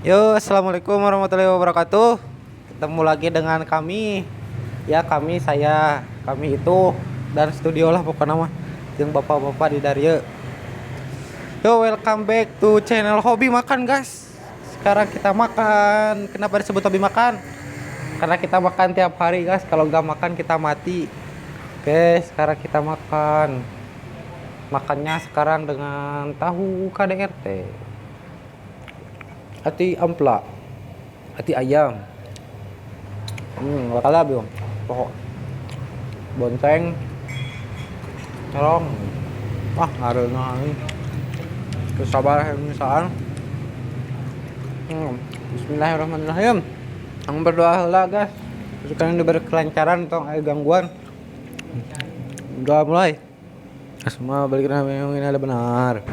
Yo, assalamualaikum warahmatullahi wabarakatuh. Ketemu lagi dengan kami. Ya, kami itu dan studio lah pokoknya mah. Yang bapak-bapak di Darye. Yo, welcome back to channel Hobi Makan, guys. Sekarang kita makan. Kenapa disebut hobi makan? Karena kita makan tiap hari, guys. Kalau nggak makan kita mati. Oke, sekarang kita makan. Makannya sekarang dengan tahu KDRT. Hati ampla, hati ayam. Bakal belum. Pokok bonceng, terong. Wah, ngaruhnya ini. Kesabar misalkan. Bismillahirrahmanirrahim. Ang berdoa lah, guys. Sekarang diberi kelancaran atau ada gangguan. Udah mulai. Semua balik yang ini ada benar.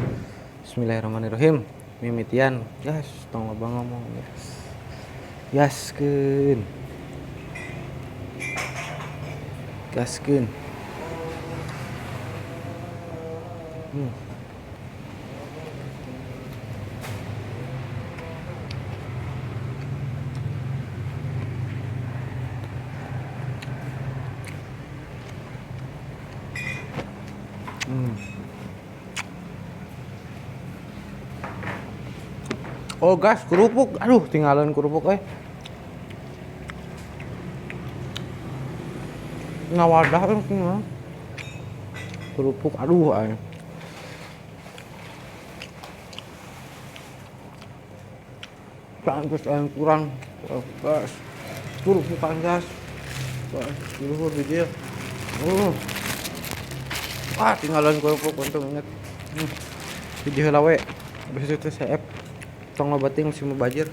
Bismillahirrahmanirrahim. Mimitian, yes, tong abang ngomong, yes, gaskeun, gaskeun. Hmm. Oh gas, kerupuk, aduh tinggalan kerupuk ngawadah tinggal kerupuk, aduh pantas yang kurang, gas, kerupuk gas, luhur di dia, tinggalan kerupuk untung inget, video lawe, habis itu CF, tong ngobatin masih mau bajir.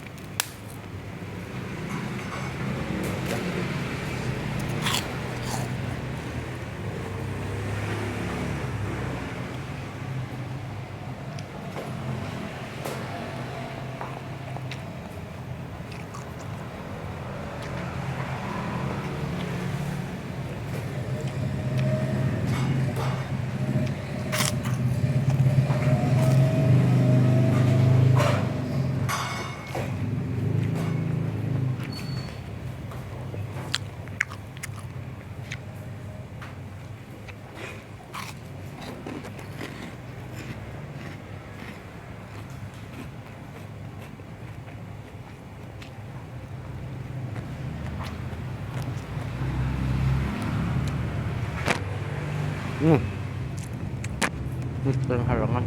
Halangan.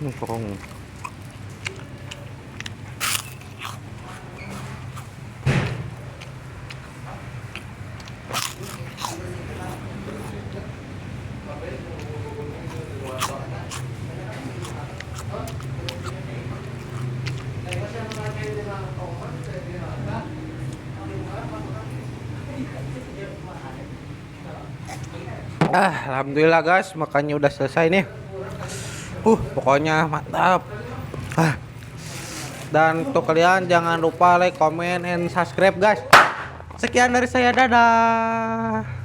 Nungkrong. Alhamdulillah guys, makannya udah selesai nih. Pokoknya mantap. Dan untuk kalian jangan lupa like, comment, and subscribe guys. Sekian dari saya, dadah.